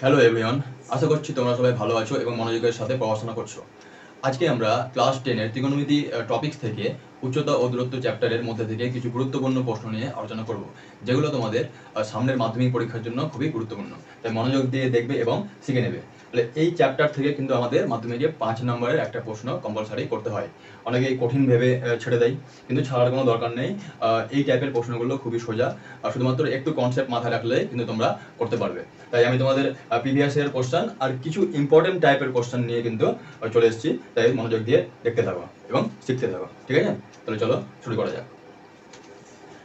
Hello everyone, আশা করছি তোমরা সবাই ভালো আছো এবং মনোযোগের সাথে পড়াশোনা করছো। আজকে আমরা ক্লাস 10-এর ত্রিকোণমিতি টপিকস থেকে উচ্চতা ও দূরত্ব চ্যাপ্টারের মধ্যে থেকে কিছু গুরুত্বপূর্ণ প্রশ্ন নিয়ে আলোচনা করব, যেগুলো তোমাদের সামনের মাধ্যমিক পরীক্ষার জন্য খুবই গুরুত্বপূর্ণ। তাই মনোযোগ দিয়ে দেখবে এবং শিখে নেবে। তাহলে এই চ্যাপ্টার থেকে কিন্তু আমাদের মাধ্যমিকে 5 নম্বরের একটা প্রশ্ন কম্পালসারি করতে হয়। অনেকেই কঠিন ভেবে ছেড়ে দেয়, কিন্তু ছাড়ার কোনো দরকার নেই। এই টাইপের প্রশ্নগুলো খুবই সোজা, শুধুমাত্র একটু কনসেপ্ট মাথায় রাখলে কিন্তু তোমরা করতে পারবে। তাই আমি তোমাদের প্রিভিয়াস ইয়ার কোশ্চেন আর কিছু ইম্পর্টেন্ট টাইপের কোশ্চেন নিয়ে কিন্তু চলে এসেছি। তাই মনোযোগ দিয়ে দেখতে থাকো এবং শিখতে থাকো, ঠিক আছে? তাহলে চলো শুরু করা যাক।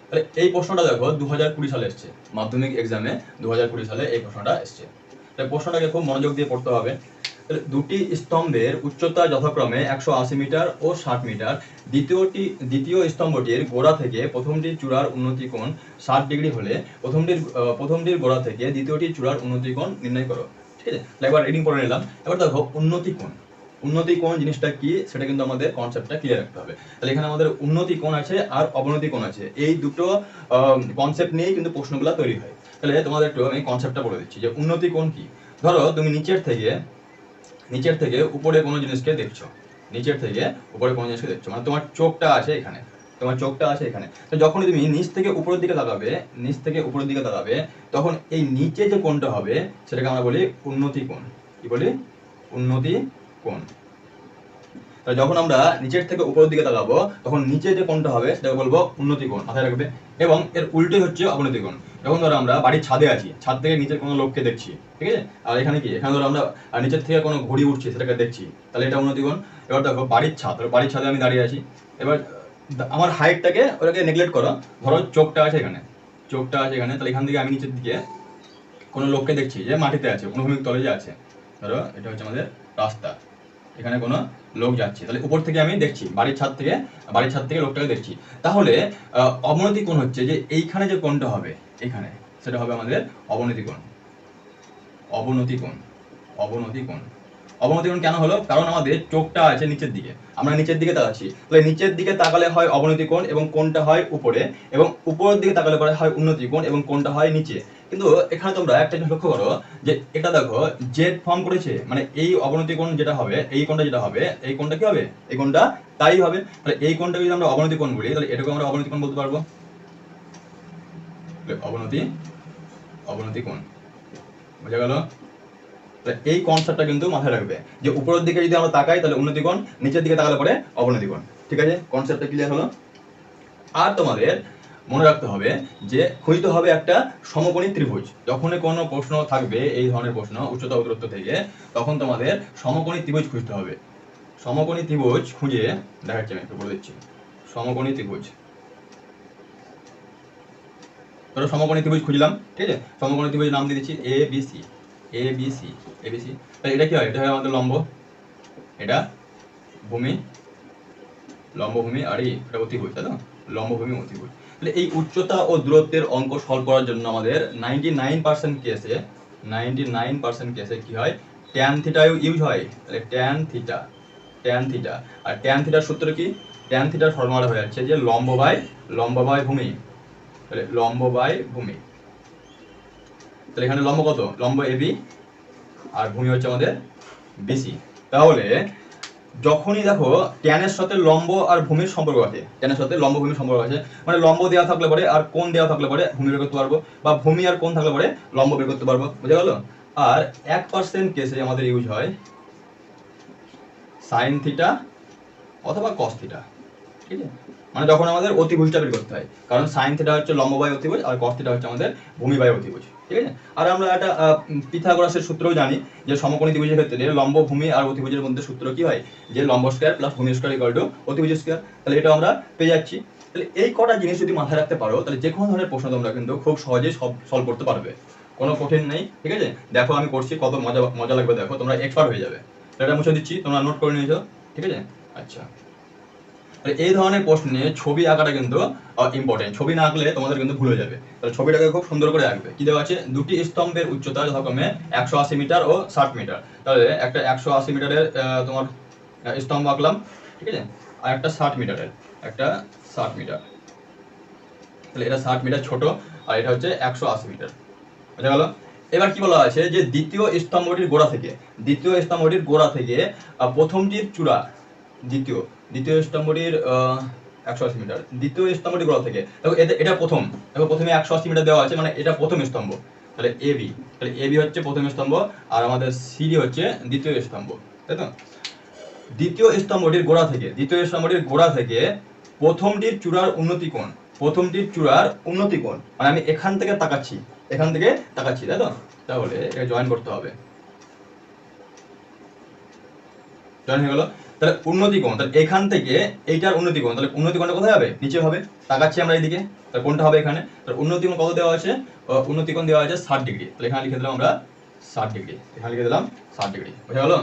তাহলে এই প্রশ্নটা দেখো 2020 সালে এসছে, মাধ্যমিক এক্সামে 2020 সালে এই প্রশ্নটা এসছে। তাই প্রশ্নটাকে খুব মনোযোগ দিয়ে পড়তে হবে। তাহলে দুটি স্তম্ভের উচ্চতা যথাক্রমে 180 মিটার ও 60 মিটার। দ্বিতীয় স্তম্ভটির গোড়া থেকে প্রথমটির চূড়ার উন্নতি কোণ 60 ডিগ্রি হলে প্রথমটির গোড়া থেকে দ্বিতীয়টির চূড়ার উন্নতি কোণ নির্ণয় করো। ঠিক আছে, একবার রিডিং করে নিলাম। এবার দেখো উন্নতি কোণ জিনিসটা কি সেটা কিন্তু আমাদের কনসেপ্টটা ক্লিয়ার রাখতে হবে। তাহলে এখানে আমাদের উন্নতি কোণ আছে আর অবনতি কোণ আছে, এই দুটো কনসেপ্ট নিয়েই কিন্তু প্রশ্নগুলো তৈরি হয়। তাহলে তোমাদের একটু আমি কনসেপ্টটা বলে দিচ্ছি যে উন্নতি কোণ কি। ধরো তুমি নিচের থেকে উপরে কোনো জিনিসকে দেখছো, মানে তোমার চোখটা আছে এখানে, তো যখনই তুমি নিচ থেকে উপরের দিকে তাকাবে তখন এই নিচে যে কোণটা হবে সেটাকে আমরা বলি উন্নতি কোণ। কি বলি? উন্নতি কোণ। তাহলে যখন আমরা নিচের থেকে উপরের দিকে তাকাবো তখন নিচে যে কোণটা হবে সেটাকে বলবো উন্নতি কোণ, মাথায় রাখবে। এবং এর উল্টোই হচ্ছে অবনতি কোণ। যখন ধরো আমরা বাড়ির ছাদে আছি, ছাদ থেকে নিচের কোনো লোককে দেখছি, ঠিক আছে? আর এখানে ধরো আমরা নিচের থেকে কোনো ঘুড়ি উঠছে সেটাকে দেখছি, তাহলে এটা উন্নতি কোণ। এবার দেখো বাড়ির ছাদে আমি দাঁড়িয়ে আছি। এবার আমার হাইটটাকে ওটাকে নেগলেক্ট করো, ধরো চোখটা আছে এখানে, তাহলে এখান থেকে আমি নিচের দিকে কোনো লোককে দেখছি যে মাটিতে আছে, অনুভূমিক তলে যে আছে। ধরো এটা হচ্ছে আমাদের রাস্তা, এখানে কোনো লোক যাচ্ছে, তাহলে উপর থেকে আমি দেখছি, বাড়ির ছাদ থেকে লোকটাকে দেখছি। তাহলে অবনতি কোণ হচ্ছে যে এইখানে যে কোণটা হবে এখানে, সেটা হবে আমাদের অবনতি কোণ। অবনতি কোণ কেন হলো? কারণ আমাদের চোখটা আছে নিচের দিকে, আমরা নিচের দিকে তাকাচ্ছি। তাহলে নিচের দিকে তাকালে হয় অবনতি কোণ এবং কোণটা হয় উপরে, এবং উপরের দিকে তাকালে পরে হয় উন্নতি কোণ এবং কোণটা হয় নিচে। কিন্তু এখানে তোমরা একটা জিনিস লক্ষ্য করো যে এটা দেখো জেড ফর্ম করেছে, মানে এই অবনতি কোণ যেটা হবে, এই কোণটা যেটা হবে, এই কোণটা কি হবে? এই কোণটা তাই হবে। তাহলে এই কোণটাকে যদি আমরা অবনতি কোণ বলি তাহলে এটাকে আমরা অবনতি কোণ বলতে পারবো। অবনতি কোণ বোঝা গেল? এই কনসেপ্টটা কিন্তু মাথায় রাখবে যে উপরের দিকে যদি আমরা তাকাই তাহলে উন্নতি কোণ, নিচের দিকে তাকালে পরে অবনতি কোণ। ঠিক আছে, কনসেপ্টটা ক্লিয়ার হলো? আর তোমাদের মনে রাখতে হবে যে খুঁজতে হবে একটা সমকোণী ত্রিভুজ। যখনই কোনো প্রশ্ন থাকবে এই ধরনের প্রশ্ন উচ্চতা ও দূরত্ব থেকে, তখন তোমাদের সমকোণী ত্রিভুজ খুঁজতে হবে। সমকোণী ত্রিভুজ খুঁজে দেখাচ্ছি, আমি একটু বলে দিচ্ছি। সমকোণী ত্রিভুজ, ধরো সমকোণী ত্রিভুজ খুঁজলাম, ঠিক আছে? সমকোণী ত্রিভুজের নাম দিয়ে দিচ্ছি এবিসি। তাহলে এটা কি হয়? এটা হয় আমাদের লম্ব, এটা ভূমি, লম্বভূমি, আর এটা অতিভুজ, তাই তো? লম্বভূমি, অতিভুজ। তাহলে এই উচ্চতা ও দূরত্বের অঙ্ক সলভ করার জন্য আমাদের 99% কেসে কি হয়? ট্যান থিটা ইউজ হয়। তাহলে ট্যান থিটা, আর ট্যান থিটার সূত্র কি? ট্যান থিটার ফর্মুলা হয়ে যাচ্ছে যে লম্ব বাই ভূমি। তাহলে লম্ব বাই ভূমি, তাহলে এখানে লম্ব কত? লম্ব এবি আর ভূমি হচ্ছে আমাদের বিসি। তাহলে যখনই দেখো ট্যানের সাথে লম্ব আর ভূমির সম্পর্ক আছে, মানে লম্ব দেওয়া থাকলে পরে আর কোণ দেওয়া থাকলে পরে ভূমি বের করতে পারবো, বা ভূমি আর কোণ থাকলে পরে লম্ব বের করতে পারবো। বুঝা গেল? আর 1% কেসে আমাদের ইউজ হয় সাইন থিটা অথবা কস থিটা। ঠিক আছে, মানে যখন আমাদের অতিভুজটা বের করতে হয়, কারণ সাইন থিটা হচ্ছে লম্ব বাই অতিভুজ আর কস থিটা হচ্ছে আমাদের ভূমি বাই অতিভুজ। ঠিক আছে, আর আমরা একটা পিথাগোরাসের সূত্রও জানি যে সমকোণী ত্রিভুজের ক্ষেত্রে লম্ব, ভূমি আর অতিভুজের মধ্যে সূত্র কি হয়? যে লম্ব স্কয়ার প্লাস ভূমি স্কয়ার ইকুয়াল টু অতিভুজ স্কয়ার। তাহলে এটা আমরা পেয়ে যাচ্ছি। তাহলে এই কটা জিনিস যদি মাথায় রাখতে পারো তাহলে যে কোনো ধরনের প্রশ্ন তোমরা কিন্তু খুব সহজেই সলভ করতে পারবে, কোনো কঠিন নেই। ঠিক আছে, দেখো আমি করছি, কত মজা লাগবে দেখো, তোমরা এক্সপার্ট হয়ে যাবে। এটা মুছে দিচ্ছি, তোমরা নোট করে নিয়েছো, ঠিক আছে? আচ্ছা, এই ধরনের প্রশ্নে ছবি আঁকাটা কিন্তু ইম্পর্টেন্ট। ছবি না আঁকলে তোমাদের কিন্তু ভুলে যাবে। তাহলে ছবিটাকে খুব সুন্দর করে আঁকবে। কি দেওয়া আছে? দুটি স্তম্ভের উচ্চতা যথাক্রমে 180 মিটার ও 60 মিটার। তাহলে একটা 180 মিটারের তোমার স্তম্ভ আঁকলাম, ঠিক আছে? আর একটা 60 মিটারের, তাহলে এটা 60 মিটার ছোট আর এটা হচ্ছে 180 মিটার। বুঝা গেল? এবার কি বলা আছে যে দ্বিতীয় স্তম্ভটির গোড়া থেকে প্রথমটির চূড়া, দ্বিতীয় স্তম্ভটির 180 মিটার, দ্বিতীয় স্তম্ভটির গোড়া থেকে, দেখো এটা প্রথম, দেখো প্রথমে 180 মিটার দেওয়া আছে, মানে এটা প্রথম স্তম্ভ, তাহলে এবি হচ্ছে প্রথম স্তম্ভ, আর আমাদের সিডি হচ্ছে দ্বিতীয় স্তম্ভ, তাই তো? দ্বিতীয় স্তম্ভটির গোড়া থেকে প্রথমটির চূড়ার উন্নতি কোণ, মানে আমি এখান থেকে তাকাচ্ছি, তাই তো? তাহলে এটা জয়েন করতে হবে, জয়েন হয়ে গেল। তাহলে উন্নতি কোণ, তাহলে এখান থেকে এইটার উন্নতি কোণ, তাহলে উন্নতি কোণটা কোথায় হবে? নিচে হবে, তাকাচ্ছি আমরা এইদিকে, তাহলে কোণটা হবে এখানে। তাহলে উন্নতি কোণ কত দেওয়া আছে? উন্নতি কোণ দেওয়া আছে 60 ডিগ্রি, তাহলে এখানে লিখে দিলাম আমরা 60 ডিগ্রি, বুঝা গেল?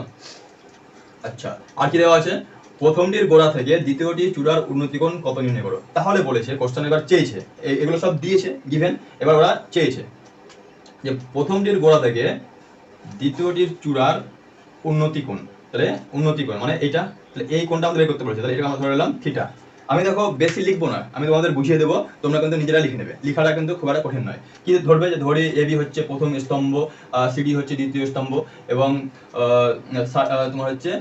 আচ্ছা, আর কি দেওয়া আছে? প্রথমটির গোড়া থেকে দ্বিতীয়টির চূড়ার উন্নতি কোণ কত নির্ণয় করো। তাহলে বলেছে কোশ্চেন এবার চেয়েছে, এগুলো সব দিয়েছে গিভেন, এবার ওরা চেয়েছে যে প্রথমটির গোড়া থেকে দ্বিতীয়টির চূড়ার উন্নতি কোণ, তাহলে উন্নতি কোণ মানে এইটা, তাহলে এই কোণটা আমাদের বের করতে বলেছে, তাহলে এটা আমরা ধরে নিলাম থিটা। আমি দেখো বেশি লিখবো না, আমি তোমাদের বুঝিয়ে দেবো, তোমরা কিন্তু নিজেরা লিখে নেবে, লেখাটা কিন্তু খুব একটা কঠিন নয়। কি ধরবে যে ধরি এবি হচ্ছে প্রথম স্তম্ভ, সিডি হচ্ছে দ্বিতীয় স্তম্ভ, এবং তোমার হচ্ছে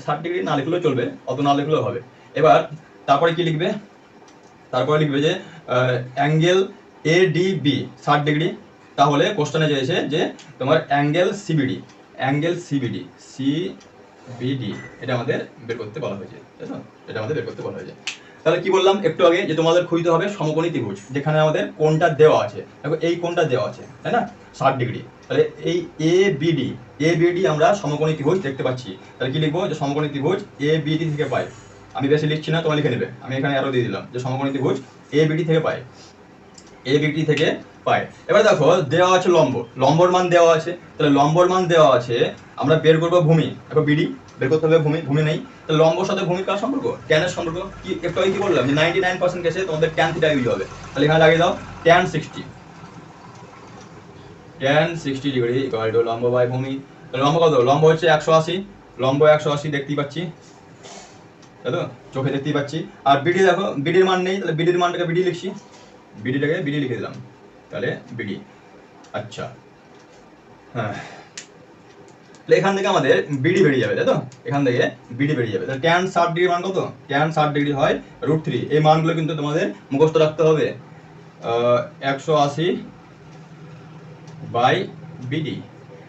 60 ডিগ্রি না লিখলেও চলবে, অত না লিখলেও হবে। এবার তারপরে কি লিখবে? তারপরে লিখবে যে অ্যাঙ্গেল এডিবি 60 ডিগ্রি, তাহলে কোশ্চেনে চেয়েছে যে তোমার অ্যাঙ্গেল সিবিডি এটা আমাদের বের করতে বলা হয়েছে, তাই তো? এটা আমাদের বের করতে বলা হয়েছে। তাহলে কি বললাম একটু আগে যে তোমাদের খুঁজতে হবে সমকোণী ত্রিভুজ, যেখানে আমাদের কোণটা দেওয়া আছে, দেখো এই কোণটা দেওয়া আছে, তাই না? 60 ডিগ্রি, তাহলে এই এবিডি আমরা সমকোণী ত্রিভুজ দেখতে পাচ্ছি। তাহলে কি লিখবো? যে সমকোণী ত্রিভুজ এবিডি থেকে পাই। আমি বেশি লিখছি না, তোমরা লিখে নেবে, আমি এখানে আরো দিয়ে দিলাম যে সমকোণী ত্রিভুজ এবিডি থেকে পাই। এবার দেখো দেওয়া আছে লম্বর মান দেওয়া আছে, তাহলে লম্বর মান দেওয়া আছে, আমরা বের করবো ভূমি, দেখো বিডি বের করতে হবে, ভূমি নেই, তাহলে লম্বর সাথে ভূমির কার সম্পর্ক? ট্যানের সম্পর্ক। কি একটু আগে কি বললাম যে 99% কেসে তোমাদের ট্যান থিটা ইউজ হবে, তাহলে এখানে লাগিয়ে দাও ট্যান 60 ডিগ্রি ইকুয়াল টু লম্ব বাই ভূমি। লম্ব কত? লম্ব হচ্ছে 180, দেখতেই পাচ্ছি, তাই তো? চোখে দেখতেই পাচ্ছি। আর বিডি দেখো, বিডির মান নেই, তাহলে বিডির মানটাকে বিডি লিখছি, বিডি লিখে দিলাম, তাহলে বিডি। আচ্ছা, হ্যাঁ, এখান থেকে আমাদের বিডি বেরিয়ে যাবে, তাই তো? এখান থেকে বিডি বেরিয়ে যাবে, তাহলে ট্যান 60 ডিগ্রি মান কত? ট্যান 60 ডিগ্রি হয় √3। এই মানগুলো কিন্তু তোমাদের মুখস্থ রাখতে হবে, 180 বাই বিডি।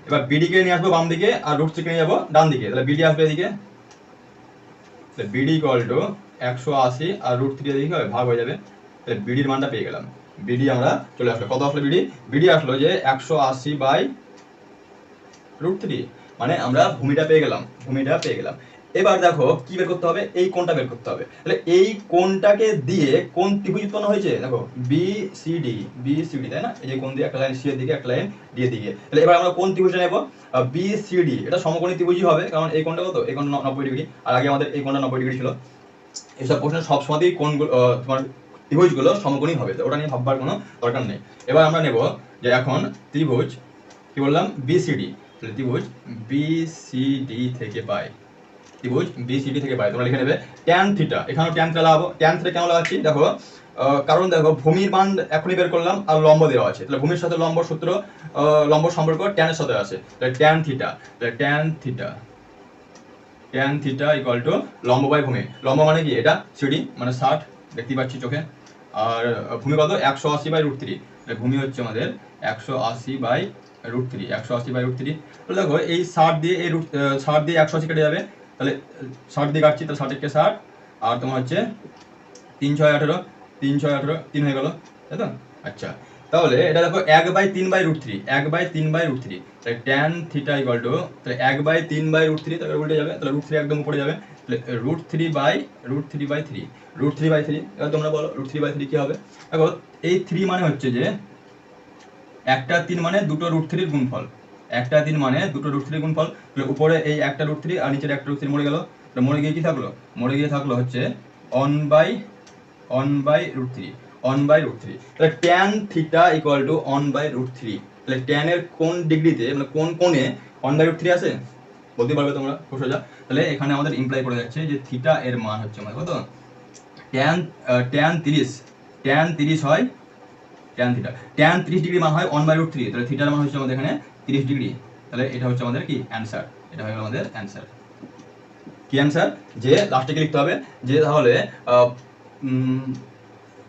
এবার বিডি কে নিয়ে আসবো বাম দিকে, আর √3 কে নিয়ে যাবো ডান দিকে, তাহলে বিডি আসবে এদিকে, তাহলে বিডি ইকুয়াল টু 180 আর √3 এদিকে ভাগ হয়ে যাবে, তাহলে বিডির মানটা পেয়ে গেলাম। বিডি আমরা চলে আসলো, কত আসলো বিডি আসলো যে 180 বাই √3, মানে আমরা ভূমিটা পেয়ে গেলাম। এবার দেখো কি বের করতে হবে? এই কোণটা বের করতে হবে। তাহলে এই কোণটাকে দিয়ে কোন ত্রিভুজ উৎপন্ন হয়েছে? দেখো বিসিডি, তাই না? এই যে কোণ দিয়ে একটা লাইন সি এর দিকে, একটা লাইন ডি এর দিকে, তাহলে এবার আমরা কোন ত্রিভুজটা নেব? বিসিডি। এটা সমকোণী ত্রিভুজই হবে, কারণ এই কোণটা কত? এই কোণটা 90 ডিগ্রি, আর আগে আমাদের এই কোণটা 90 ডিগ্রি ছিল। এইসব প্রশ্ন সবসময়ই কোণগুলো তোমার ত্রিভুজগুলো সমকোণী হবে, ওটা নিয়ে ভাববার কোনো দরকার নেই। এবার আমরা নেব যে এখন ত্রিভুজ কি বললাম? বিসিডি, ত্রিভুজ বিসিডি থেকে পাই, তোমরা লিখে নেবে ট্যান থিটা। এখানেও ট্যান থিটা লাগাবো। ট্যান থিটা কেন লাগাচ্ছি? দেখো কারণ দেখো ভূমির মান এখনই বের করলাম, আর লম্ব দেওয়া আছে, তাহলে ভূমির সাথে লম্ব সূত্র, লম্ব সম্পর্ক ট্যানের সাথে আছে, তাহলে ট্যান থিটা ইকুয়াল টু লম্ব বাই ভূমি। লম্ব মানে কি? এটা সিডি, মানে 60, দেখতেই পাচ্ছি চোখে, আর ভূমি কত? 180 বাই √3, ভূমি হচ্ছে আমাদের 180 বাই √3, তাহলে দেখো এই 60 দিয়ে 180 কেটে যাবে, তাহলে 60 দিয়ে কাটছি, তাহলে 60 কে 60, আর তোমার হচ্ছে 3 6 18, 3 হয়ে গেল, তাই তো? আচ্ছা, তাহলে এটা দেখো 1/3/√3, তাহলে ট্যান থিটা ইকুয়াল টু, তাহলে 1/3/√3, তাহলে উল্টে যাবে, তাহলে √3 একদম উপরে যাবে, তাহলে √3/3, এবার তোমরা বলো √3/3 কি হবে? দেখো এই 3 মানে হচ্ছে যে একটা 3 মানে দুটো √3 এর গুণফল, তাহলে উপরে এই একটা √3 আর নিচের একটা √3 মরে গেল, তাহলে মরে গিয়ে কি থাকলো? হচ্ছে 1/√3, তাহলে ট্যান থিটা ইকুয়াল টু 1/√3, তাহলে ট্যানের কোন ডিগ্রিতে, মানে কোন কোণে 1/√3 আছে? বলতে পারবে তোমরা খুব সোজা। তাহলে এখানে আমাদের ইমপ্লাই করে যাচ্ছে যে থিটা এর মান হচ্ছে আমাদের কত? ট্যান 30 হয় ট্যান থিটা। ট্যান 30 ডিগ্রি মান হয় 1/√3, তাহলে থিটার মান হচ্ছে আমাদের এখানে 30 ডিগ্রি। তাহলে এটা হচ্ছে আমাদের কি অ্যান্সার, এটা হলো আমাদের অ্যান্সার। কি অ্যান্সার? যে লাস্টে কি লিখতে হবে, যে তাহলে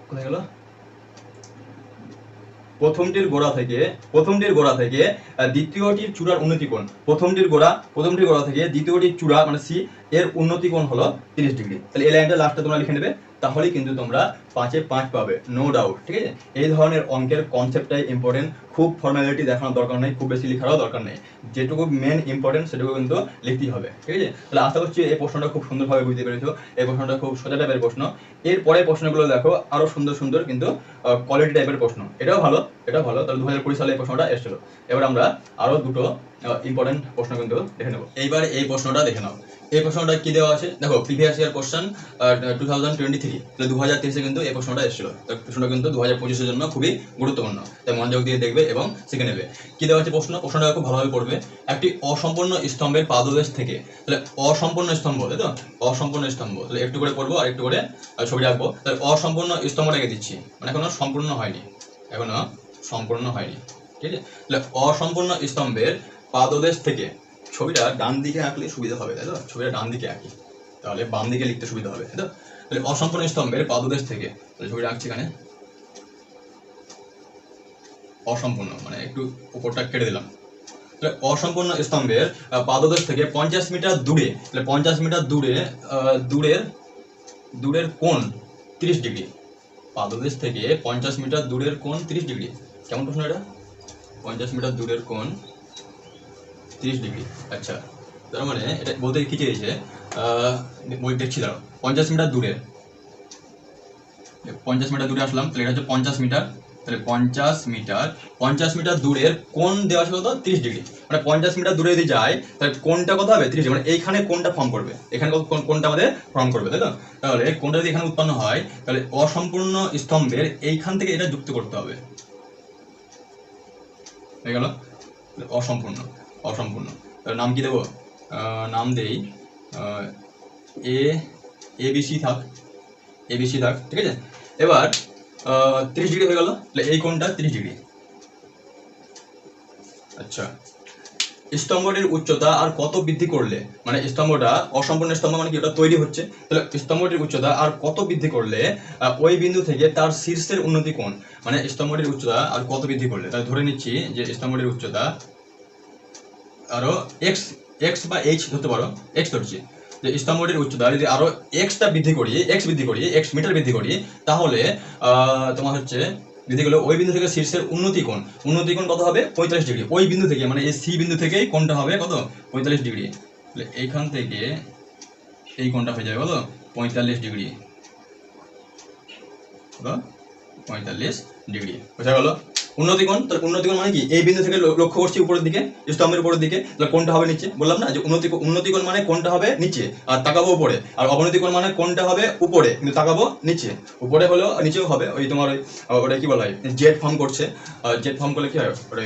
কোথায় গেল, প্রথমটির গোড়া থেকে দ্বিতীয়টির চূড়ার উন্নতি কোণ, প্রথমটির গোড়া থেকে দ্বিতীয়টির চূড়া মানে সি এর উন্নতি কোণ হলো 30 ডিগ্রি। তাহলে এই লাইনটা লাস্টে তোমরা লিখে নেবে, তাহলেই কিন্তু তোমরা 5-এ 5 পাবে, নো ডাউট। ঠিক আছে, এই ধরনের অঙ্কের কনসেপ্টটাই ইম্পর্টেন্ট, খুব ফর্মালিটি দেখানোর দরকার নেই, খুব বেশি লেখারও দরকার নেই, যেটুকু মেন ইম্পর্টেন্ট সেটুকু কিন্তু লিখতেই হবে। ঠিক আছে, তাহলে আশা করছি এই প্রশ্নটা খুব সুন্দরভাবে বুঝতে পেরেছো। এই প্রশ্নটা খুব সোজা টাইপের প্রশ্ন। এরপরে প্রশ্নগুলো দেখো আরো সুন্দর সুন্দর কিন্তু কোয়ালিটি টাইপের প্রশ্ন, এটাও ভালো। তাহলে 2020 সালে এই প্রশ্নটা এসেছিল। এবার আমরা আরো দুটো ইম্পর্টেন্ট প্রশ্ন কিন্তু দেখে নেব। এইবার এই প্রশ্নটা দেখে নাও। এই প্রশ্নটা কি দেওয়া আছে দেখো, প্রিভিয়াস ইয়ার কোশ্চেন 2023, তাহলে 2023-এ কিন্তু এই প্রশ্নটা এসেছিল। তো প্রশ্নটা কিন্তু 2025-এর জন্য খুবই গুরুত্বপূর্ণ, তাই মনোযোগ দিয়ে দেখবে এবং শিখে নেবে। কি দেওয়া আছে প্রশ্নটা খুব ভালোভাবে পড়বে। একটি অসম্পূর্ণ স্তম্ভের পাদদেশ থেকে, তাহলে অসম্পূর্ণ স্তম্ভ, তাই তো, অসম্পূর্ণ স্তম্ভ, তাহলে একটু করে পড়বো আর একটু করে ছবি রাখবো। তাহলে অসম্পূর্ণ স্তম্ভটাকে দিচ্ছি, মানে এখনো সম্পূর্ণ হয়নি, ঠিক আছে। তাহলে অসম্পূর্ণ স্তম্ভের পাদদেশ থেকে, ছবিটা ডান দিকে আঁকলে সুবিধা হবে, তাই তো, ছবিটা ডান দিকে আঁকি, তাহলে বাম দিকে লিখতে সুবিধা হবে, তাই তো। তাহলে অসম্পূর্ণ স্তম্ভের পাদদেশ থেকে, তাহলে ছবিটা আঁকছি এখানে, অসম্পূর্ণ মানে একটু উপরটা কেটে দিলাম। তাহলে অসম্পূর্ণ স্তম্ভের পাদদেশ থেকে 50 মিটার দূরে, তাহলে 50 মিটার দূরের কোণ 30 ডিগ্রি। পাদদেশ থেকে 50 মিটার দূরের কোণ 30 ডিগ্রি। কেমন প্রশ্ন এটা? 50 মিটার দূরের কোণ 30 ডিগ্রি। আচ্ছা, তার মানে এটা বলতে কি চেয়েছে, বই দেখছি দাঁড়াও। 50 মিটার দূরে আসলাম, তাহলে এটা হচ্ছে 50 মিটার। তাহলে 50 মিটার দূরের কোণ দেওয়া আছে কত? 30 ডিগ্রি। মানে 50 মিটার দূরে যদি যায় তাহলে কোণটা কত হবে? 30 ডিগ্রি। মানে এইখানে কোণটা ফর্ম করবে, এখানে কোণটা আমাদের ফর্ম করবে, তাই তো। তাহলে কোণটা যদি এখানে উৎপন্ন হয়, তাহলে অসম্পূর্ণ স্তম্ভের এইখান থেকে এটা যুক্ত করতে হবে, হয়ে গেল। অসম্পূর্ণ তাহলে নাম কি দেবো? নাম দেই এবিসি থাক, ঠিক আছে। এবার 30 ডিগ্রি হয়ে গেল, তাহলে এই কোণটা 30 ডিগ্রি। আচ্ছা, স্তম্ভটির উচ্চতা আর কত বৃদ্ধি করলে, মানে স্তম্ভটা অসম্পূর্ণ স্তম্ভ মানে কি, ওটা তৈরি হচ্ছে, তাহলে স্তম্ভটির উচ্চতা আর কত বৃদ্ধি করলে ওই বিন্দু থেকে তার শীর্ষের উন্নতি কোণ, মানে স্তম্ভটির উচ্চতা আর কত বৃদ্ধি করলে, তাহলে ধরে নিচ্ছি যে স্তম্ভটির উচ্চতা আরো এক্স বা এইচ ধরতে পারো, এক্স ধরছি, যে স্তম্ভটির উচ্চতা যদি আরো এক্স মিটার বৃদ্ধি করি, তাহলে তোমার হচ্ছে বৃদ্ধি করলে ওই বিন্দু থেকে শীর্ষের উন্নতি কোণ কত হবে? 45 ডিগ্রি। ওই বিন্দু থেকে মানে এই সি বিন্দু থেকেই কোণটা হবে কত? 45 ডিগ্রি। তাহলে এইখান থেকে এই কোণটা হয়ে যাবে কত? 45 ডিগ্রি। 45 ডিগ্রি বোঝা গেল। উন্নতি কোণ, তাহলে উন্নতি কোণ মানে কি, এই বিন্দু থেকে লক্ষ্য করছি উপরের দিকে, স্তম্ভের উপরের দিকে, তাহলে কোণটা হবে নিচে। বললাম না যে উন্নতি কোণ মানে কোণটা হবে নিচে আর তাকাবো উপরে, আর অবনতি কোণ মানে কোণটা হবে উপরে কিন্তু তাকাবো নিচে। উপরে হলেও নিচেও হবে, ওই তোমার ওটা কি বলা হয়, জেড ফর্ম করছে। জেড ফর্ম করলে কি হয়, ওটা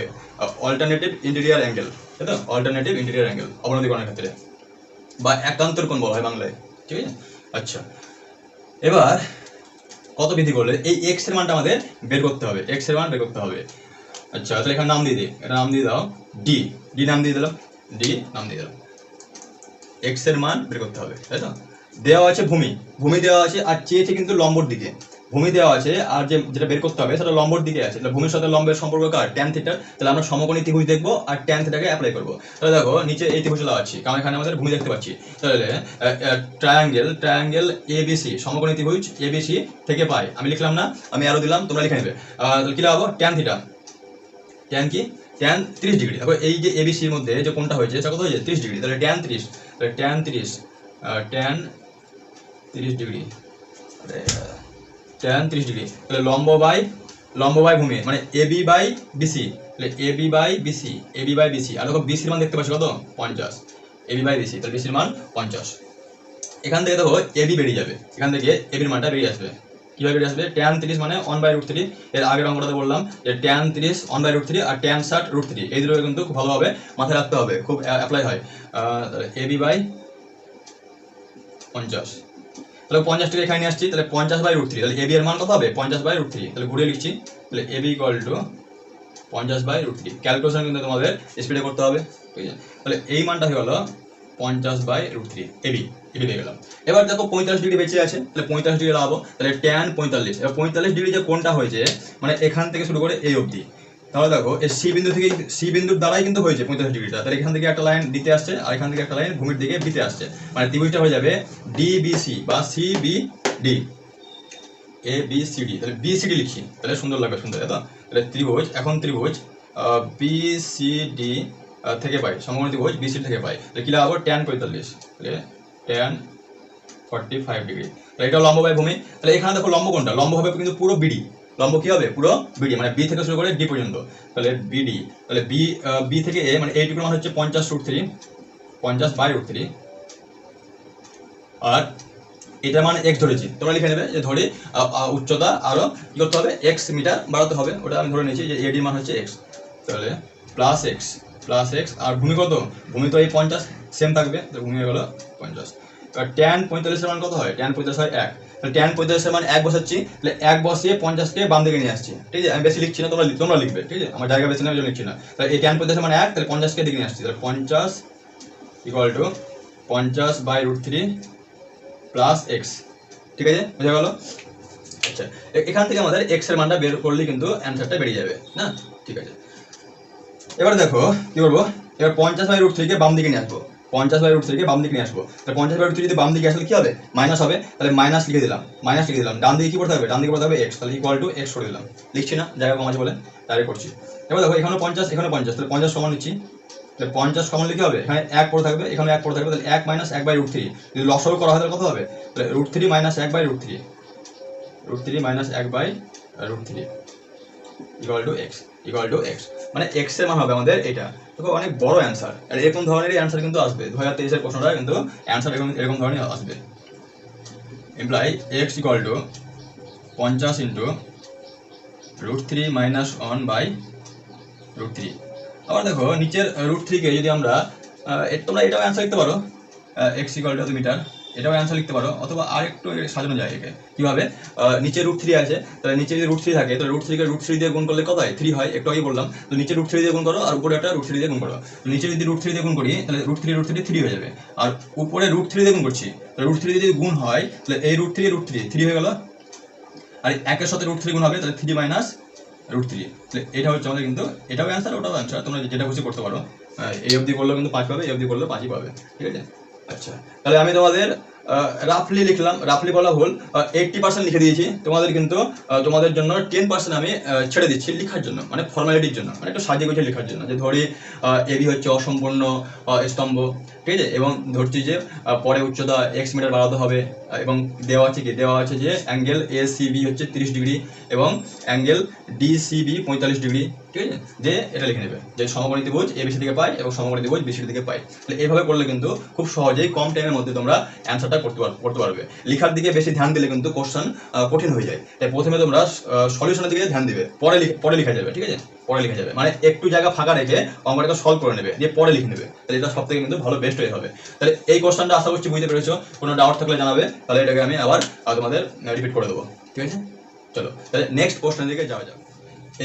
অল্টারনেটিভ ইন্টেরিয়র অ্যাঙ্গেল, তাই তো, অল্টারনেটিভ ইন্টেরিয়র অ্যাঙ্গেল অবনতি কোণের ক্ষেত্রে, বা একান্তর কোণ বলা হয় বাংলায়, ঠিক আছে। আচ্ছা, এবার কত বৃদ্ধি করলে এই এক্স এর মানটা আমাদের বের করতে হবে, আচ্ছা, তাহলে এখানে নাম দিয়ে দিই, এটা নাম দিয়ে দাও ডি নাম দিয়ে দিলাম, এক্স এর মান বের করতে হবে, তাই তো। দেওয়া আছে ভূমি দেওয়া আছে, আর চেয়েছে কিন্তু লম্বর দিকে। ভূমি দেওয়া আছে আর যেটা বের করতে হবে সেটা লম্বর দিকে আছে। তাহলে ভূমির সাথে লম্বের সম্পর্ক কার? Tan theta. তাহলে আমরা সমকোণী ত্রিভুজ দেখবো আর ট্যান থিটাকে অ্যাপ্লাই করবো। তাহলে দেখো নিচে এই ত্রিভুজ আছে, কারণ এখানে আমাদের ভূমি দেখতে পাচ্ছি। তাহলে ট্রায়াঙ্গেল এবিসি, সমকোণী ত্রিভুজ এবিসি থেকে পাই। আমি লিখলাম না, আমি আরো দিলাম, তোমরা লিখে নেবে। তাহলে কি লাগাবো? ট্যান থিটা, ট্যান কি, ট্যান 30 ডিগ্রি। দেখো এই যে এবিসির মধ্যে যে কোণটা হয়েছে সেটা কত হয়েছে? 30 ডিগ্রি। তাহলে ট্যান 30, তাহলে ট্যান 30 ডিগ্রি, ট্যান 30 ডিগ্রি। তাহলে লম্ব বাই ভূমি মানে এবি বাই বিসি, তাহলে এবি বাই বিসি। আর দেখো বিসির মান দেখতে পাচ্ছি কত? 50, এবি বাই বিসি, তাহলে বিসির মান 50। এখান থেকে দেখো এবি বেরিয়ে যাবে, এখান থেকে এবির মানটা বেরিয়ে আসবে। কিভাবে বেরিয়ে আসবে? ট্যান 30 মানে 1/√3। এর আগের অঙ্কটাতে বললাম যে ট্যান 30 1/√3 আর ট্যান 60 √3। এই দুটো কিন্তু খুব ভালোভাবে মাথায় রাখতে হবে, খুব অ্যাপ্লাই হয়। AB by 50। তাহলে 50 ডিগ্রি এখানে নিয়ে আসছি, তাহলে 50/√3, তাহলে এবি এর মান কত হবে 50/√3, তাহলে ঘুরিয়ে লিখছি, তাহলে এবি ইকুয়াল টু 50/√3। ক্যালকুলেশন কিন্তু তোমাদের স্পিডে করতে হবে, ঠিক আছে। তাহলে এই মানটা হয়ে গেল 50/√3 এবি পেয়ে গেলাম। এবার দেখো 45 ডিগ্রি বেঁচে আছে, তাহলে 45 ডিগ্রি লাগাবো, তাহলে ট্যান 45। এবার 45 ডিগ্রি যে কোণটা হয়েছে মানে এখান থেকে শুরু করে এই অবধি, তাহলে দেখো এই সি বিন্দু থেকে, সি বিন্দুর দ্বারাই কিন্তু হয়েছে 45 ডিগ্রিটা, তাহলে এখান থেকে একটা লাইন দিতে আসছে আর এখান থেকে একটা লাইন ভূমির দিকে বিতে আসছে, মানে ত্রিভুজটা হয়ে যাবে ডিবিসি বা CBD, A B C D. তাহলে বিসিডি লিখছি, তাহলে সুন্দর লাগবে, সুন্দর, তাই তো। তাহলে ত্রিভুজ, এখন ত্রিভুজ বিসিডি থেকে পাই, সমকোণী ত্রিভুজ বিসিডি থেকে পাই, তাহলে কি লাগাবো ট্যান 45, তাহলে ট্যান 45 ডিগ্রি। তাহলে এটা লম্ব বাই ভূমি, তাহলে এখানে দেখো লম্ব কোনটা, লম্ব হবে কিন্তু পুরো বিডি, লম্ব কি হবে পুরো বিডি, মানে বি থেকে শুরু করে ডি পর্যন্ত, তাহলে বিডি। তাহলে বি থেকে এ, মানে এইটুকুর মান হচ্ছে 50/√3, 50/√3, আর এটা মানে এক্স ধরেছি, তোমরা লিখে নেবে যে ধরে উচ্চতা আরো কি করতে হবে এক্স মিটার বাড়াতে হবে, ওটা আমি ধরে নিয়েছি যে এডি মান হচ্ছে এক্স, তাহলে প্লাস এক্স আর ভূমি কত, ভূমি তো এই 50 সেম থাকবে, তো ভূমি হয়ে গেল 50। এবার ট্যান 45 এর মান কত হয়, ট্যান 45 হয় 1, তাহলে ট্যান 45 এর মান 1 বসাচ্ছি, তাহলে 1 বসিয়ে 50 কে বাম দিকে নিয়ে আসছি, ঠিক আছে। আমি বেশি লিখছি না, তোমরা লিখবে, ঠিক আছে, আমার জায়গা বেশি না, আমি লিখছি না। তাহলে এই ট্যান 45 এর মান 1, তাহলে 50 কে দিকে নিয়ে আসছি, তাহলে 50 ইকুয়াল টু 50/√3 প্লাস এক্স, ঠিক আছে, বোঝা গেল। আচ্ছা, এখান থেকে আমাদের এক্স এর মানটা বের করলে কিন্তু অ্যান্সারটা বেরিয়ে যাবে না, ঠিক আছে। এবার দেখো কি করবো, এবার 50/√3 কে বাম দিকে নিয়ে আসবো, 50/√3 কে বাম দিকে নিয়ে আসবো, তাহলে 50/√3 যদি বাম দিকে আসলে কি হবে মাইনাস হবে, তাহলে মাইনাস লিখে দিলাম, ডান দিকে কি করতে হবে, ডান দিকে করতে হবে এক্স, তাহলে ইকুয়াল টু এক্স করে দিলাম, লিখছি না, জায়গা কম আছে বলে ডাইরেক্ট করছি। এবার দেখো এখানে 50, এখানে 50, তাহলে 50 সমান নিচ্ছি, তাহলে 50 কমন লিখে হবে, এখানে 1 পড়ে থাকবে, এখানে 1 পড়ে থাকবে, তাহলে 1 - 1/√3, যদি লসাগু করা হয় তাহলে কত হবে, তাহলে √3 - 1/√3, √3 - 1/√3 ইকুয়াল টু এক্স, মানে এক্স এর মান হবে আমাদের এটা। দেখো অনেক বড় অ্যান্সার, আর এরকম ধরনেরই অ্যান্সার কিন্তু আসবে 2023 এর প্রশ্নটা, কিন্তু অ্যান্সার এরকম ধরনের আসবে। Imply x equal two 50 into √3 - 1/√3। আবার দেখো নিচের √3 কে যদি আমরা তোমরা এটাও অ্যান্সার লিখতে পারো, এক্স ইকুয়াল টু এত মিটার, এটাও অ্যান্সার লিখতে পারো, অথবা আরেকটু সাজানো যায় একে কিভাবে, নিচে √3 আছে, তাহলে নিচে যদি √3 থাকে তাহলে √3 কে √3 দিয়ে গুণ করলে কত হয় 3 হয়, একটু আগে বললাম, তো নিচে √3 দিয়ে গুণ করো আর উপরে একটা √3 দিয়ে গুণ করো, নিচে যদি √3 দিয়ে গুণ করি তাহলে √3 3 হয়ে যাবে, আর উপরে √3 দিয়ে গুণ করছি, তাহলে √3 দিয়ে যদি গুণ হয় তাহলে এই √3 হয়ে গেল, আর একের সাথে √3 গুণ হবে, তাহলে 3 - √3, তাহলে এটা হচ্ছে আমাদের কিন্তু এটাও অ্যান্সার ওটাও অ্যান্সার, তোমরা যেটা খুশি করতে পারো, এই অবধি করলেও কিন্তু 5 পাবে, এই অবধি করলেও 5ই পাবে, ঠিক আছে। আচ্ছা, তাহলে আমি তোমাদের রাফলি লিখলাম, রাফলি বলা ভুল, 80% লিখে দিয়েছি, তোমাদের কিন্তু তোমাদের জন্য 10% আমি ছেড়ে দিচ্ছি লিখার জন্য, মানে ফর্মালিটির জন্য, মানে একটু সাজিয়ে গুছিয়ে লেখার জন্য, যে ধরি এবি হচ্ছে অসম্পূর্ণ স্তম্ভ, ঠিক আছে, এবং ধরছি যে পরে উচ্চতা x মিটার বাড়াতে হবে, এবং দেওয়া আছে যে অ্যাঙ্গেল এসিবি হচ্ছে 30 ডিগ্রি এবং অ্যাঙ্গেল ডিসিবি 45 ডিগ্রি, ঠিক আছে, যে এটা লিখে নেবে যে সমকোণী ত্রিভুজ এবিসি থেকে পাই এবং সমকোণী ত্রিভুজ বিসিডি থেকে পাই। তাহলে এইভাবে করলে কিন্তু খুব সহজেই কম টাইমের মধ্যে তোমরা অ্যান্সারটা করতে পারবে। লেখার দিকে বেশি ধ্যান দিলে কিন্তু কোশ্চেন কঠিন হয়ে যায়, তাই প্রথমে তোমরা সলিউশনের দিকে ধ্যান দিবে, পরে লেখা যাবে, ঠিক আছে, পরে লেখা যাবে, মানে একটু জায়গা ফাঁকা রেখে অঙ্কটাকে সলভ করে নেবে, দিয়ে পরে লিখে নেবে, তাহলে এটা সব থেকে কিন্তু ভালো বেস্ট হয়ে হবে। তাহলে এই কোশ্চেনটা আশা করছি বুঝতে পেরেছো, কোনো ডাউট থাকলে জানাবে, তাহলে এটাকে আমি আবার তোমাদের রিপিট করে দেবো, ঠিক আছে। চলো তাহলে নেক্সট প্রশ্নের দিকে যাওয়া যাক।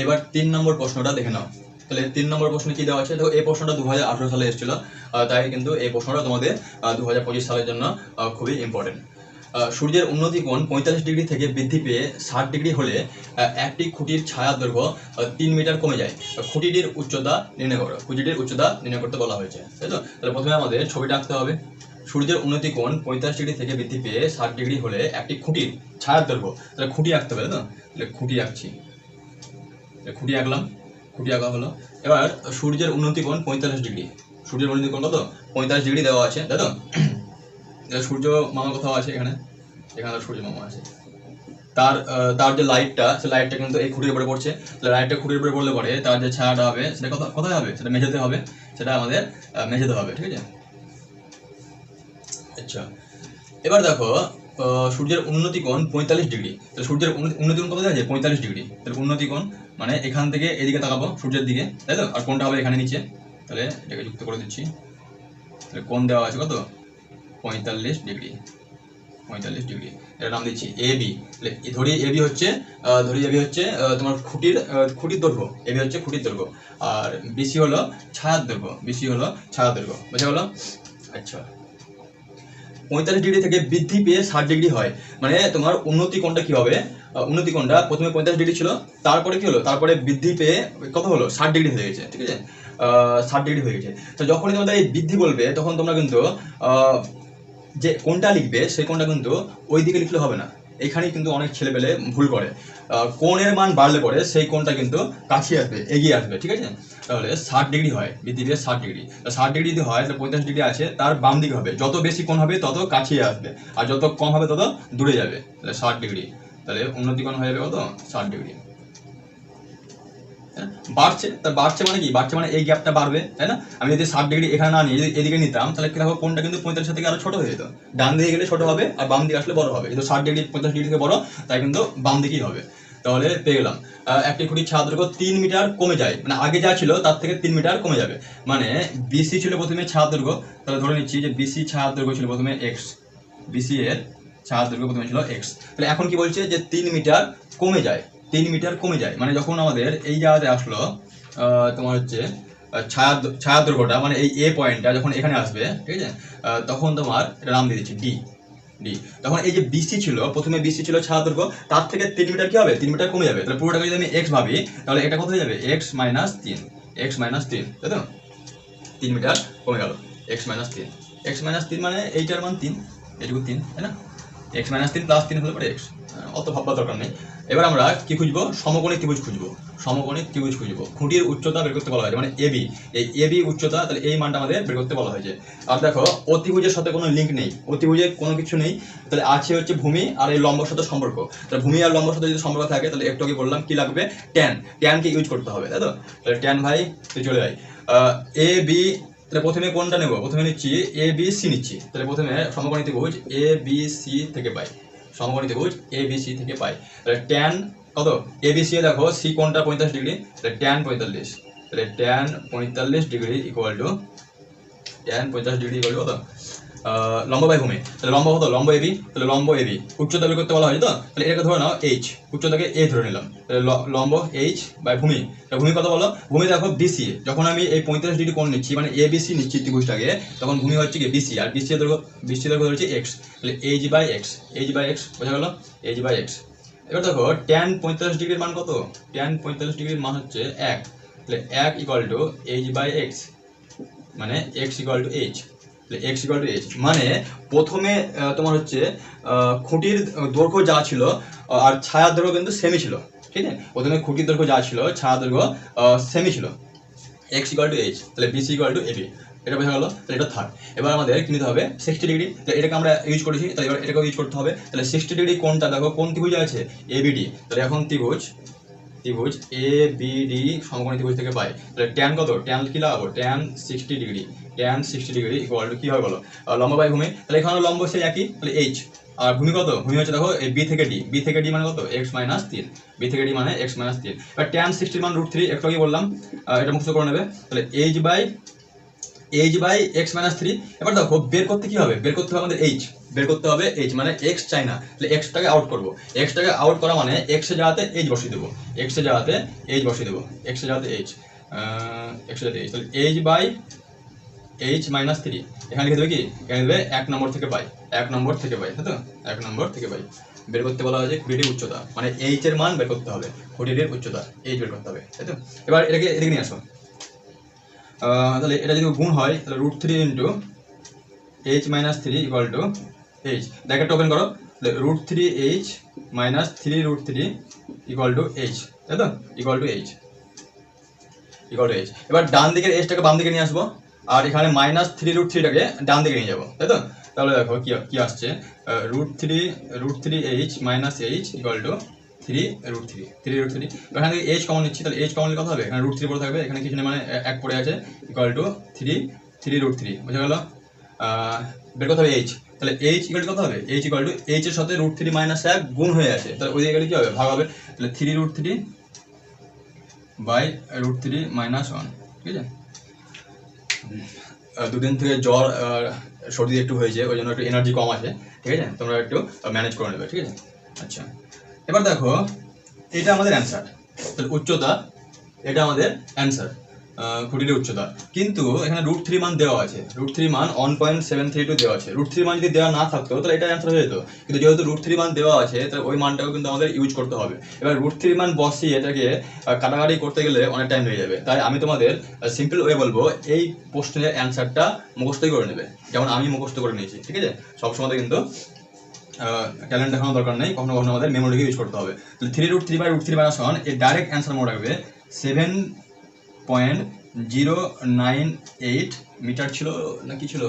এবার 3 নম্বর প্রশ্নটা দেখে নাও। তাহলে 3 নম্বর প্রশ্নে কি দেওয়া আছে, দেখো এই প্রশ্নটা 2018 সালে এসেছিল, তাই কিন্তু এই প্রশ্নটা তোমাদের 2025 সালের জন্য খুবই ইম্পর্টেন্ট। সূর্যের উন্নতি কোণ 45 ডিগ্রি থেকে বৃদ্ধি পেয়ে 60 ডিগ্রি হলে একটি খুঁটির ছায়ার দৈর্ঘ্য 3 মিটার কমে যায়, খুঁটিটির উচ্চতা নির্ণয় করতে বলা হয়েছে, তাই তো। তাহলে প্রথমে আমাদের ছবিটা আঁকতে হবে। সূর্যের উন্নতি কোণ 45 ডিগ্রি থেকে বৃদ্ধি পেয়ে 60 ডিগ্রি হলে একটি খুঁটির ছায়ার দৈর্ঘ্য, তাহলে খুঁটি আঁকতে হবে, তাই তো। তাহলে খুঁটি আঁকছি, খুঁটি আঁকলাম, খুঁটি আঁকা হলো। এবার সূর্যের উন্নতি কোণ 45 ডিগ্রি, সূর্যের উন্নতি কোণ কত 45 ডিগ্রি দেওয়া আছে, তাই তো। সূর্য মামা কোথাও আছে, এখানে সূর্য মামা আছে, তার যে লাইটটা, সেই লাইটটা কিন্তু এই খুঁটির উপরে পড়ছে, তাহলে লাইটটা খুঁটির উপরে পড়লে পরে তার যে ছায়াটা হবে সেটা কোথায় হবে, সেটা মেঝেতে হবে, সেটা আমাদের মেঝেতে হবে, ঠিক আছে। আচ্ছা, এবার দেখো সূর্যের উন্নতি কোণ 45 ডিগ্রি, তো সূর্যের উন্নতি কোণ কত আছে 45 ডিগ্রি, তাহলে উন্নতি কোণ মানে এখান থেকে এদিকে তাকাবো সূর্যের দিকে, তাই তো, আর কোণটা হবে এখানে নিচে, তাহলে এটাকে যুক্ত করে দিচ্ছি, তাহলে কোণ দেওয়া আছে কত 45 ডিগ্রি, 45 ডিগ্রি, এর নাম দিচ্ছি এ বি। ধরি এ বি হচ্ছে তোমার খুঁটির দৈর্ঘ্য, এ বি হচ্ছে খুঁটির দৈর্ঘ্য, আর বিসি হলো ছায়ার দৈর্ঘ্য, বোঝা গেল? আচ্ছা, 45 ডিগ্রি থেকে বৃদ্ধি পেয়ে 60 ডিগ্রি হয়, মানে তোমার উন্নতি কোণটা কি হবে? উন্নতি কোণটা প্রথমে 45 ডিগ্রি ছিল, তারপরে কি হলো, তারপরে বৃদ্ধি পেয়ে কত হলো, 60 ডিগ্রি হয়ে গেছে, ঠিক আছে? 60 ডিগ্রি হয়ে গেছে। তো যখনই তোমাদের এই বৃদ্ধি বলবে তখন তোমরা কিন্তু যে কোণটা লিখবে সেই কোণটা কিন্তু ওই দিকে লিখলে হবে না, এখানেই কিন্তু অনেক ছেলেপেলে ভুল করে। কোণের মান বাড়লে পরে সেই কোণটা কিন্তু কাছে আসবে, এগিয়ে আসবে, ঠিক আছে? তাহলে 60 ডিগ্রি হয়, বৃদ্ধি পেয়ে 60 ডিগ্রি। 60 ডিগ্রি যদি হয় তাহলে 45 ডিগ্রি আছে তার বাম দিকে হবে, যত বেশি কোণ হবে তত কাছে আসবে, আর যত কম হবে তত দূরে যাবে। তাহলে 60 ডিগ্রি, তাহলে উন্নতি কোণ হয়ে যাবে কত, 60 ডিগ্রি। বাড়ছে মানে কি, বাড়ছে মানে এই গ্যাপটা বাড়বে, তাই না? আমি যদি 60 ডিগ্রি এখানে না নিয়ে যদি এদিকে নিতাম তাহলে কি হবে, কোণটা কিন্তু 45 থেকে আরো ছোট হয়ে যেত, ডান দিকে গেলে ছোট হবে আর বাম দিকে আসলে বড় হবে। কিন্তু 60 ডিগ্রি 45 ডিগ্রি থেকে বড়, তাই কিন্তু বাম দিকেই হবে। তাহলে পেয়ে গেলাম একটি খুঁটির ছায়া দৈর্ঘ্য 3 মিটার কমে যায়, মানে আগে যা ছিল তার থেকে 3 মিটার কমে যাবে। মানে বিসি ছিল প্রথমে ছায়া দৈর্ঘ্য, তাহলে ধরে নিচ্ছি যে বিসি ছায়া দৈর্ঘ্য ছিল প্রথমে এক্স, বিসি এর ছায়া দৈর্ঘ্য প্রথমে ছিল এক্স। তাহলে এখন কি বলছে যে 3 মিটার কমে যায়, 3 মিটার কমে যায়, মানে যখন আমাদের এই জায়গাতে আসলো তোমার হচ্ছে ছায়া দৈর্ঘ্যটা, মানে এই এ পয়েন্টটা যখন এখানে আসবে, ঠিক আছে? তখন তোমার এটা নাম দিয়ে দিচ্ছি ডি, তখন এই যে বিসি ছিল, প্রথমে বিসি ছিল ছায়া দৈর্ঘ্য, তার থেকে 3 মিটার কি হবে, 3 মিটার কমে যাবে। তাহলে পুরোটাকে যদি আমি এক্স ভাবি তাহলে এটা কত হয়ে যাবে, এক্স মাইনাস 3, তাই তো? 3 মিটার কমে গেল, এক্স মাইনাস 3 মানে এইটার মান 3, এটুকু 3, তাই না? এক্স মাইনাস 3 প্লাস 3 হলে পরে এক্স, অত ভাববার দরকার নেই। এবার আমরা কি খুঁজবো, সমকোণী ত্রিভুজ খুঁজবো। খুঁটির উচ্চতা বের করতে বলা হয়েছে, মানে এবি, এই এবি উচ্চতা, তাহলে এই মানটা আমাদের বের করতে বলা হয়েছে। আর দেখো অতিভুজের সাথে কোনো লিঙ্ক নেই, অতিভুজে কোনো কিছু নেই, তাহলে আছে হচ্ছে ভূমি আর এই লম্বর সাথে সম্পর্ক। তাহলে ভূমি আর লম্বর সাথে যদি সম্পর্ক থাকে তাহলে একটু আগে বললাম কি লাগবে, ট্যানকে ইউজ করতে হবে, তাই তো? তাহলে ট্যান ভাই তুই চলে যাই। এ বি, তাহলে প্রথমে কোনটা নেব, প্রথমে নিচ্ছি এ বি সি নিচ্ছি। তাহলে প্রথমে সমকোণী ত্রিভুজ এ বি সি থেকে পাই, তাহলে ট্যান কত, এ বি সি এ দেখো সি কোণটা 45 ডিগ্রি, তাহলে ট্যান 45 ডিগ্রি ইকুয়াল টু কত, লম্ব বাই ভূমি। তাহলে লম্ব কত, লম্ব এবি, তাহলে লম্ব এবি উচ্চতা বের করতে বলা হয়েছে, তো তাহলে এটাকে ধরে নাও এইচ, উচ্চতাকে এ ধরে নিলাম, তাহলে লম্ব এইচ বাই ভূমি। ভূমি কত বলো, ভূমি দেখো বিসি, যখন আমি এই 45 ডিগ্রি কোণ নিচ্ছি মানে এ বিসি নিচ্ছি ত্রিভুজটাকে, তখন ভূমি হচ্ছে কি বিসি, আর বিসি এর দৈর্ঘ্য হচ্ছে এক্স, তাহলে এইচ বাই এক্স, বোঝা গেল, এইচ বাই এক্স। এবার দেখো ট্যান 45 ডিগ্রির মান কত, ট্যান 45 ডিগ্রির মান হচ্ছে 1, তাহলে 1 equal to H by X, মানে এক্স ইকুয়াল টু এইচ, মানে প্রথমে তোমার হচ্ছে খুঁটির দৈর্ঘ্য যা ছিল আর ছায়ার দৈর্ঘ্য কিন্তু সেমই ছিল, ঠিক আছে? প্রথমে খুঁটির দৈর্ঘ্য যা ছিল ছায়ার দৈর্ঘ্য সেমই ছিল, এক্স ইকুয়াল টু এইচ, তাহলে বিসি ইকুয়াল টু এবি, এটা বোঝা গেল। তাহলে এটা থার্ড। এবার আমাদের কি নিতে হবে, 60 ডিগ্রি, তাহলে এটাকে আমরা ইউজ করেছি, তাহলে এবার এটাকেও ইউজ করতে হবে। তাহলে 60 ডিগ্রি কোণটা দেখো কোন ত্রিভুজে আছে, এবিডি, তাহলে এখন ত্রিভুজ এ বি ডি সমকোণী ত্রিভুজ থেকে পাই, তাহলে ট্যান কত, ট্যান কি লাগাবো, ট্যান 60 ডিগ্রি, ইকুয়াল টু কি হবে বলো, লম্ব বাই ভূমি, তাহলে এখানে লম্ব সেই একই, তাহলে এইচ, আর ভূমি কত, ভূমি হচ্ছে দেখো এই বি থেকে ডি মানে কত, এক্স মাইনাস 3, এবার ট্যান 60 মান √3, একটু আগে বললাম, এটা মুক্ত করে নেবে, তাহলে এইচ বাই এক্স মাইনাস 3। এবার দেখো বের করতে হবে আমাদের এইচ, মানে এক্স চাই না, তাহলে এক্সটাকে আউট করবো, করা মানে এক্স এর জায়গাতে এইচ বসিয়ে দেবো, তাহলে এইচ বাই এইচ মাইনাস 3, এখানে লিখে দেবে কি, এখানে দেবে 1 নম্বর থেকে পাই, তাই তো 1 নম্বর থেকে পাই। বের করতে বলা হয়েছে খুঁটির উচ্চতা, মানে এইচ এর মান বের করতে হবে, খুঁটির উচ্চতা এইচ বের করতে হবে, তাই তো? এবার এদিকে নিয়ে আসো, তাহলে এটা যদি গুণ হয় তাহলে √3 into H minus 3 equal to H, bracket open করো, তাহলে √3 H minus 3 √3 equal to H, তাই তো? Equal to H. এবার ডান দিকের এইচটাকে বাম দিকে নিয়ে আসবো, আর এখানে মাইনাস 3 √3টাকে ডান দিকে নিয়ে যাবো, তাই তো? তাহলে দেখো কি আসছে, √3 H minus H equal to 3 √3, এখান থেকে এইচ কমন নিচ্ছি, তাহলে এইচ কমন কত হবে, এখানে √3 পড়ে থাকবে, এখানে কিছু নেই মানে 1 পড়ে আছে, ইকুয়াল টু 3 √3, বুঝা গেল? বের করতে হবে এইচ, তাহলে এইচ ইকুয়াল টু কত হবে, এইচ ইকুয়াল টু এইচ এর সাথে √3 মাইনাস 1 গুণ হয়ে আছে, তাহলে ওই দিকে গেলে কি হবে, ভাগ হবে, তাহলে 3 √3 বাই √3 মাইনাস 1, ঠিক আছে? দুদিন থেকে জ্বর সর্দি একটু হয়েছে, ওই জন্য একটু এনার্জি কম আছে, ঠিক আছে? তোমরা একটু ম্যানেজ করে নেবে, ঠিক আছে? আচ্ছা, এবার দেখো এটা আমাদের অ্যান্সার, তাহলে উচ্চতা এটা আমাদের অ্যান্সার, খুঁটির উচ্চতা। কিন্তু এখানে √3 মান দেওয়া আছে, √3 মান 1.732 দেওয়া আছে। √3 মান যদি দেওয়া না থাকতো তাহলে এটা অ্যান্সার হয়ে যেত, কিন্তু যেহেতু √3 মান দেওয়া আছে তাহলে ওই মানটাও কিন্তু আমাদের ইউজ করতে হবে। এবার √3 মান বসিয়ে এটাকে কাটাকাটি করতে গেলে অনেক টাইম লেগে যাবে, তাই আমি তোমাদের সিম্পল ওয়ে বলবো, এই প্রশ্নের অ্যান্সারটা মুখস্থই করে নেবে, যেমন আমি মুখস্থ করে নিয়েছি, ঠিক আছে? সবসময় কিন্তু ট্যালেন্ট দেখানোর দরকার নেই, কখনো কখনো আমাদের মেমোরিকে ইউজ করতে হবে। তাহলে 3√3/√3 এর ডাইরেক্ট অ্যান্সার মনে রাখবে 7.098 মিটার ছিল না, কি ছিল?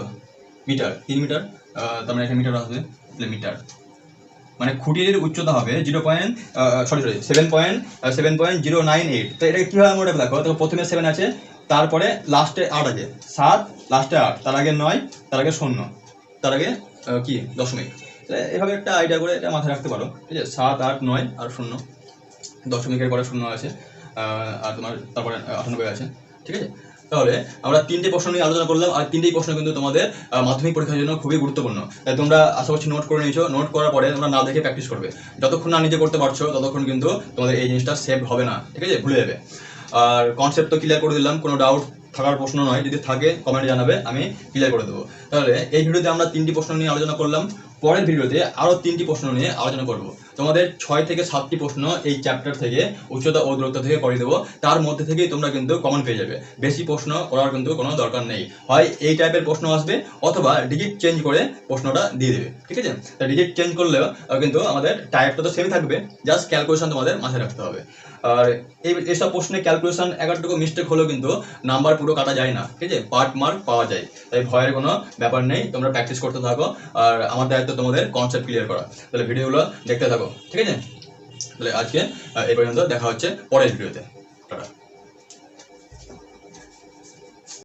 মিটার, 3 মিটার, তার মানে এখানে মিটার আসবে, মিটার মানে খুঁটির উচ্চতা হবে 7.098। তো এটাকে কীভাবে মনে রাখবে? দেখো, তো প্রথমে 7 আছে, তারপরে লাস্টে 8 আছে, 7 লাস্টে 8, তার আগে 9, তার আগে 0, তার আগে কি দশমিক। এভাবে একটা আইডিয়া করে এটা মাথায় রাখতে পারো, ঠিক আছে? 7, 8, 9 আর 0, দশমিকের পরে 0 আছে, আর তোমার তারপরে 98 আছে, ঠিক আছে? তাহলে আমরা 3টে প্রশ্ন নিয়ে আলোচনা করলাম, আর 3টেই প্রশ্ন কিন্তু তোমাদের মাধ্যমিক পরীক্ষার জন্য খুবই গুরুত্বপূর্ণ। তাই তোমরা আশা করছি নোট করে নিয়েছো, নোট করার পরে তোমরা না দেখে প্র্যাকটিস করবে। যতক্ষণ না নিজে করতে পারছো ততক্ষণ কিন্তু তোমাদের এই জিনিসটা সেভ হবে না, ঠিক আছে? ভুলে যাবে। আর কনসেপ্ট তো ক্লিয়ার করে দিলাম, কোনো ডাউট থাকার প্রশ্ন নয়, যদি থাকে কমেন্টে জানাবে, আমি ক্লিয়ার করে দেবো। তাহলে এই ভিডিওতে আমরা 3টি প্রশ্ন নিয়ে আলোচনা করলাম, পরের ভিডিওতে আরও 3টি প্রশ্ন নিয়ে আলোচনা করব। তোমাদের 6 থেকে 7টি প্রশ্ন এই চ্যাপ্টার থেকে, উচ্চতা ও দূরত্ব থেকে করে দেবো, তার মধ্যে থেকেই তোমরা কিন্তু কমন পেয়ে যাবে। বেশি প্রশ্ন করার কিন্তু কোনো দরকার নেই, হয় এই টাইপের প্রশ্ন আসবে অথবা ডিজিট চেঞ্জ করে প্রশ্নটা দিয়ে দেবে, ঠিক আছে? তা ডিজিট চেঞ্জ করলেও কিন্তু আমাদের টাইপটা তো সেমই থাকবে, জাস্ট ক্যালকুলেশন তোমাদের মাথায় রাখতে হবে। আর এইসব প্রশ্নে ক্যালকুলেশন একটুকু মিস্টেক হলেও কিন্তু নাম্বার পুরো কাটা যায় না, ঠিক আছে? পার্ট মার্ক পাওয়া যায়, তাই ভয়ের কোনো ব্যাপার নেই, তোমরা প্র্যাকটিস করতে থাকো, আর আমার দায়িত্ব তোমাদের কনসেপ্ট ক্লিয়ার করা। তাহলে ভিডিওগুলো দেখতে থাকো, ঠিক আছে? তাহলে আজকে এই পর্যন্ত, দেখা হচ্ছে পরের ভিডিওতে।